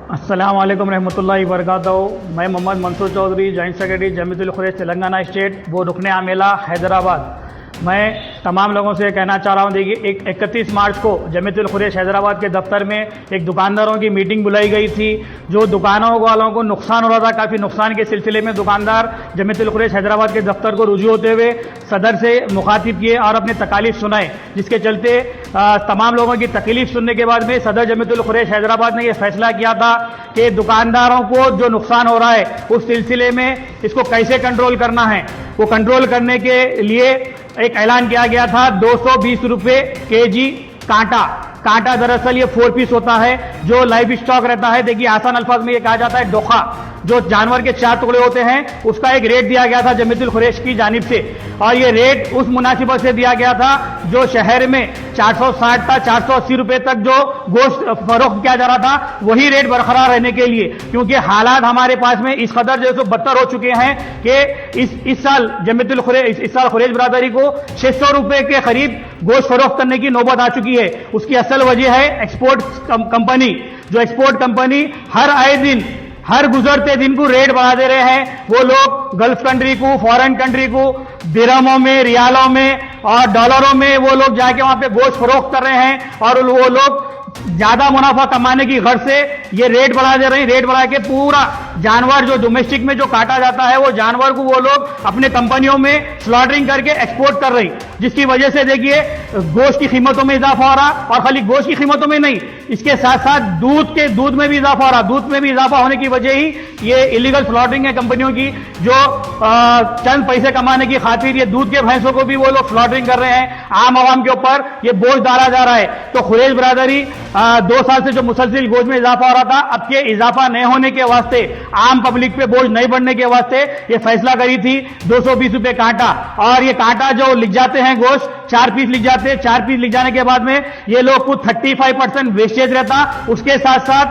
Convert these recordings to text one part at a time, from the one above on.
अस्सलाम वालेकुम रहमतुल्लाहि वबरकातुहू। मैं Mohammed Mansoor Chaudhary, joint secretary Jamiatul Quraish Telangana state, वो रुकने आमेला हैदराबाद। मैं तमाम लोगों से कहना चाह रहा हूँ, देखिए 31 मार्च को जमीयतुल खुरैश हैदराबाद के दफ्तर में एक दुकानदारों की मीटिंग बुलाई गई थी। जो दुकानों वालों को नुकसान हो रहा था, काफ़ी नुकसान के सिलसिले में दुकानदार जमीयतुल खुरैश हैदराबाद के दफ्तर को रुजू होते हुए सदर से मुखातिब किए और अपने तकालीफ सुनाए, जिसके चलते तमाम लोगों की तकलीफ सुनने के बाद में सदर जमीयतुल खुरैश हैदराबाद ने यह फैसला किया था कि दुकानदारों को जो नुकसान हो रहा है उस सिलसिले में इसको कैसे कंट्रोल करना है। वो कंट्रोल करने के लिए एक ऐलान किया गया था 220 रुपये केजी कांटा दरअसल ये 4 पीस होता है जो लाइव स्टॉक रहता है। देखिए आसान अल्फाज में ये कहा जाता है डोखा, जो जानवर के 4 टुकड़े होते हैं, उसका एक रेट दिया गया था जमीयतुल खुरैश की जानिब से, और ये रेट उस मुनासिबत से दिया गया था जो शहर में 460 था 480 रुपए तक जो गोश्त फरोख्त किया जा रहा था, वही रेट बरकरार रहने के लिए, क्योंकि हालात हमारे पास में इस कदर जो बदतर हो चुके हैं कि इस साल जमीयतुल खुरैश इस साल खुरैश बरादरी को 600 रुपए के करीब गोश्त फरोख्त करने की नौबत आ चुकी है। उसकी असल वजह है एक्सपोर्ट कंपनी, जो एक्सपोर्ट कंपनी हर आए दिन हर गुजरते दिन को रेट बढ़ा दे रहे हैं। वो लोग गल्फ कंट्री को, फॉरेन कंट्री को दिरहमों में, रियालों में और डॉलरों में वो लोग जाके वहां पे गोश्त फरोख्त कर रहे हैं, और वो लोग ज्यादा मुनाफा कमाने की गर्ज से ये रेट बढ़ा दे रहे हैं। रेट बढ़ा के पूरा जानवर जो डोमेस्टिक में जो काटा जाता है, वो जानवर को वो लोग अपने कंपनियों में स्लॉटरिंग करके एक्सपोर्ट कर रही, जिसकी वजह से देखिए गोश्त की कीमतों में इजाफा हो रहा, और खाली गोश्त की कीमतों में नहीं, इसके साथ साथ दूध में भी इजाफा हो रहा। दूध में भी इजाफा होने की वजह ही ये इलीगल स्लॉटरिंग है कंपनियों की, जो चंद पैसे कमाने की खातिर ये दूध के भैंसों को भी वो लोग स्लॉटरिंग कर रहे हैं। आम आवाम के ऊपर ये बोझ डाला जा रहा है। तो खुरैश बरादरी 2 साल से जो मुसलसिल गोश्त में इजाफा हो रहा था, अब के इजाफा नहीं होने के वास्ते, आम पब्लिक पे बोझ नहीं बढ़ने के वास्ते ये फैसला करी थी 220 रुपए कांटा। और ये कांटा जो लिख जाते हैं गोश्त 4 पीस लिख जाते हैं, 4 पीस लिख जाने के बाद में ये लोग को 35% वेस्टेज रहता। उसके साथ साथ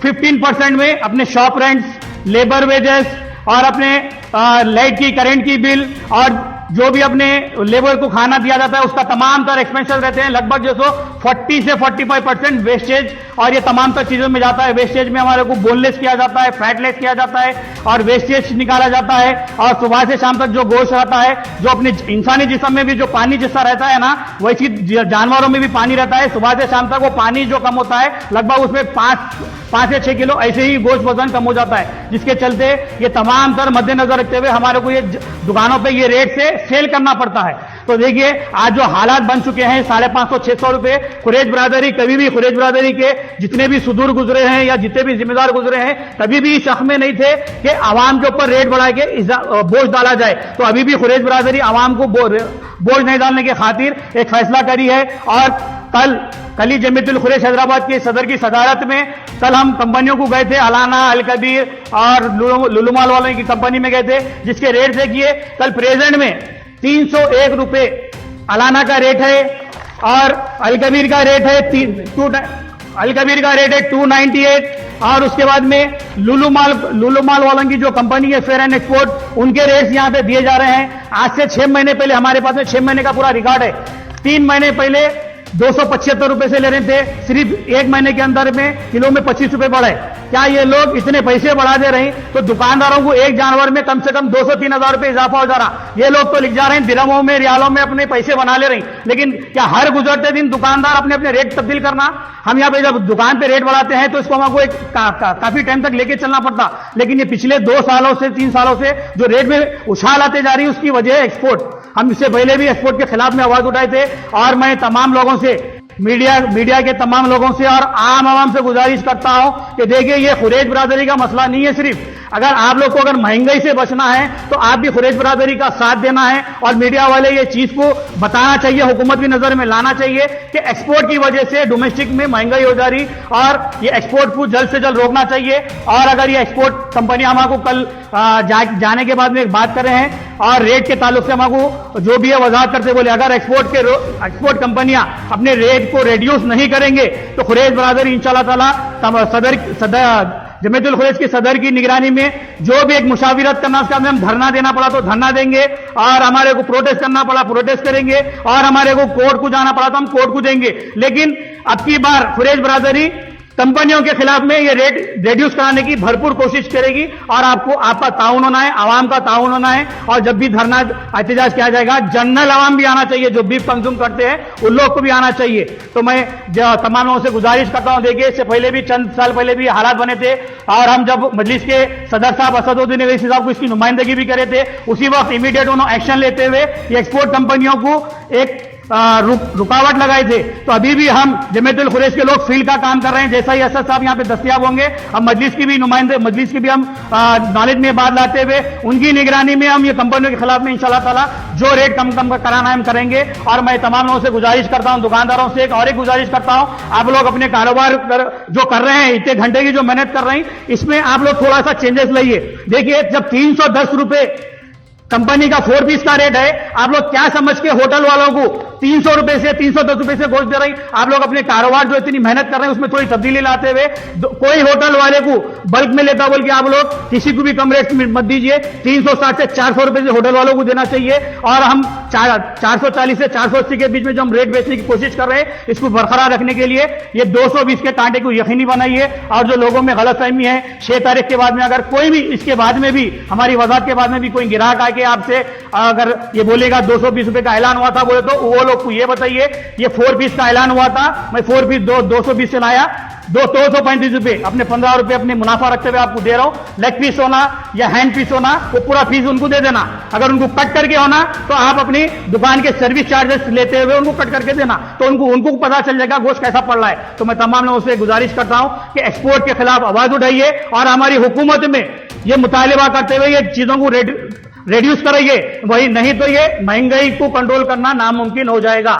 15% में अपने शॉप रेंट्स, लेबर वेजेस और अपने लाइट की, करंट की बिल और जो भी अपने लेबर को खाना दिया जाता है उसका तमाम तरह एक्सपेंसेस रहते हैं। लगभग जो 40 से 45% वेस्टेज, और ये तमाम तर चीजों में जाता है। वेस्टेज में हमारे को बोनलेस किया जाता है, फैटलेस किया जाता है और वेस्टेज निकाला जाता है। और सुबह से शाम तक जो गोश्त रहता है, जो अपने इंसानी जिस्म में भी जो पानी जिसका रहता है ना, वैसी जानवरों में भी पानी रहता है। सुबह से शाम तक वो पानी जो कम होता है, लगभग उसमें 5 से 6 किलो ऐसे ही गोश्त वजन कम हो जाता है, जिसके चलते ये तमाम तर मद्देनजर रखते हुए हमारे को ये दुकानों पर ये रेट से सेल करना पड़ता है। तो देखिए आज जो हालात बन चुके हैं 550-600 रुपए, खुरैश बरादरी कभी भी, खुरैश बरादरी के जितने भी सुदूर गुजरे हैं या जितने भी जिम्मेदार गुजरे हैं, कभी भी शक में नहीं थे कि आवाम के ऊपर रेट बढ़ा के बोझ डाला जाए। तो अभी भी खुरैश बरादरी आवाम को बोझ नहीं डालने की खातिर एक फैसला करी है। और कल ही जमीयतुल खुरैश हैदराबाद के सदर की सदारत में कल हम कंपनियों को गए थे, अलाना, अल कबीर और लुलुमाल वालों की कंपनी में गए थे, जिसके रेट देखिए कल प्रेजेंट में 301 रुपए अलाना का रेट है और अल कबीर का रेट है 298, और उसके बाद में लुलुमाल वालों की जो कंपनी है फेयर एंड एक्सपोर्ट, उनके रेट्स यहां पे दिए जा रहे हैं। आज से 6 महीने पहले हमारे पास में 6 महीने का पूरा रिकॉर्ड है। 3 महीने पहले 275 रुपए से ले रहे थे, सिर्फ 1 महीने के अंदर में किलो में 25 रुपए बढ़े। क्या ये लोग इतने पैसे बढ़ा दे रहे हैं तो दुकानदारों को एक जानवर में कम से कम 200-3 हजार रुपए इजाफा हो जा रहा। ये लोग तो लिख जा रहे हैं दिरहमों में, रियालों में अपने पैसे बना ले रहे हैं, लेकिन क्या हर गुजरते दिन दुकानदार अपने अपने रेट तब्दील करना? हम यहाँ पे जब दुकान पे रेट बढ़ाते हैं तो इसको हमको एक काफी टाइम तक लेके चलना पड़ता, लेकिन ये पिछले 2 सालों से 3 सालों से जो रेट में उछाल आते जा रही है, उसकी वजह है एक्सपोर्ट। हम इससे पहले भी एक्सपोर्ट के खिलाफ में आवाज उठाए थे, और मैं तमाम लोगों से, मीडिया के तमाम लोगों से और आम आवाम से गुजारिश करता हूं कि देखिए ये खुरैश बरादरी का मसला नहीं है सिर्फ। अगर आप लोग को अगर महंगाई से बचना है तो आप भी खुरैश बरादरी का साथ देना है, और मीडिया वाले ये चीज को बताना चाहिए, हुकूमत की नजर में लाना चाहिए कि एक्सपोर्ट की वजह से डोमेस्टिक में महंगाई हो जा रही, और ये एक्सपोर्ट को जल्द से जल्द रोकना चाहिए। और अगर ये एक्सपोर्ट कंपनी हमारे कल जाने के बाद में एक बात कर रहे हैं और रेट के ताल्लुक से हमारे जो भी है वजाहत करते बोले, अगर एक्सपोर्ट कंपनियां अपने रेट को रिड्यूस नहीं करेंगे तो खुरैश बरादरी इंशाअल्लाह ताला जमीयतुल खुरैश की सदर की निगरानी में जो भी एक मुशाविरत करना, उसका हम धरना देना पड़ा तो धरना देंगे, और हमारे को प्रोटेस्ट करना पड़ा प्रोटेस्ट करेंगे, और हमारे को कोर्ट को जाना पड़ा तो हम कोर्ट को देंगे। लेकिन अब की बार खुरैश बरादरी कंपनियों के खिलाफ में ये रेट रिड्यूस कराने की भरपूर कोशिश करेगी और आपको आपका ताउन होना है, आवाम का ताउन होना है। और जब भी धरना एहतजाज किया जाएगा, जनरल आवाम भी आना चाहिए, जो बीफ कंज्यूम करते हैं उन लोग को भी आना चाहिए। तो मैं तमाम लोगों से गुजारिश करता हूं, देखिए इससे पहले भी चंद साल पहले भी हालात बने थे और हम जब मजलिस के सदर साहब असदुद्दीन ओवैसी साहब को इसकी नुमाइंदगी भी करे थे, उसी वक्त इमीडिएट उन्होंने एक्शन लेते हुए ये एक्सपोर्ट कंपनियों को एक रुकावट लगाए थे। तो अभी भी हम जमीयतुल खुरैश के लोग फील्ड का काम कर रहे हैं। जैसा ही असद साहब यहाँ पे दस्तयाब होंगे, हम मजलिस की भी नुमाइंदे, मजलिस की भी हम नॉलेज में बात लाते हुए उनकी निगरानी में हम ये कंपनियों के खिलाफ में इंशाल्लाह ताला जो रेट कम कराना हम करेंगे। और मैं तमाम लोगों से गुजारिश करता हूं, दुकानदारों से एक गुजारिश करता हूं, आप लोग अपने कारोबार जो कर रहे हैं, इतने घंटे की जो मेहनत कर रहे हैं, इसमें आप लोग थोड़ा सा चेंजेस लाइए। देखिए जब 310 रुपए कंपनी का 4 पीस का रेट है, आप लोग क्या समझ के होटल वालों को 300 रुपए से 310 रुपए से गोश्त दे रही? आप लोग अपने कारोबार जो इतनी मेहनत कर रहे हैं उसमें थोड़ी तब्दीली लाते हुए कोई होटल वाले को बल्क में लेता बोल के आप लोग किसी को भी कम रेट मत दीजिए। 360 से 400 रुपए से होटल वालों को देना चाहिए। और हम 440 से 480 के बीच में जो हम रेट बेचने की कोशिश कर रहे हैं, इसको बरकरार रखने के लिए ये 220 के कांटे को यकीनी बनाइए। और जो लोगों में गलतफहमी है, 6 तारीख के बाद में अगर कोई भी इसके बाद में भी हमारी वजाहत के बाद में भी कोई ग्राहक आके आपसे अगर ये बोलेगा 220 रुपए का ऐलान हुआ था बोले, तो वो लोग को ये बताइए ये 4 पीस का ऐलान हुआ था, मैं 4 पीस 220 से लाया, 235 रुपए अपने 15 रुपए अपने मुनाफा रखते हुए आपको दे रहा हूं। लेग पीस होना या हैंड पीस होना, वो पूरा फीस उनको दे देना। अगर उनको कट करके होना तो आप अपनी दुकान के सर्विस चार्जेस लेते हुए उनको कट करके देना, तो उनको पता चल जाएगा गोश्त कैसा पड़ रहा है। तो मैं तमाम लोगों से गुजारिश करता हूं कि एक्सपोर्ट के खिलाफ आवाज उठाइए और हमारी हुकूमत में ये मुतालिबा करते हुए ये चीजों को रिड्यूस करेंगे, वही नहीं तो ये महंगाई को कंट्रोल करना नामुमकिन हो जाएगा।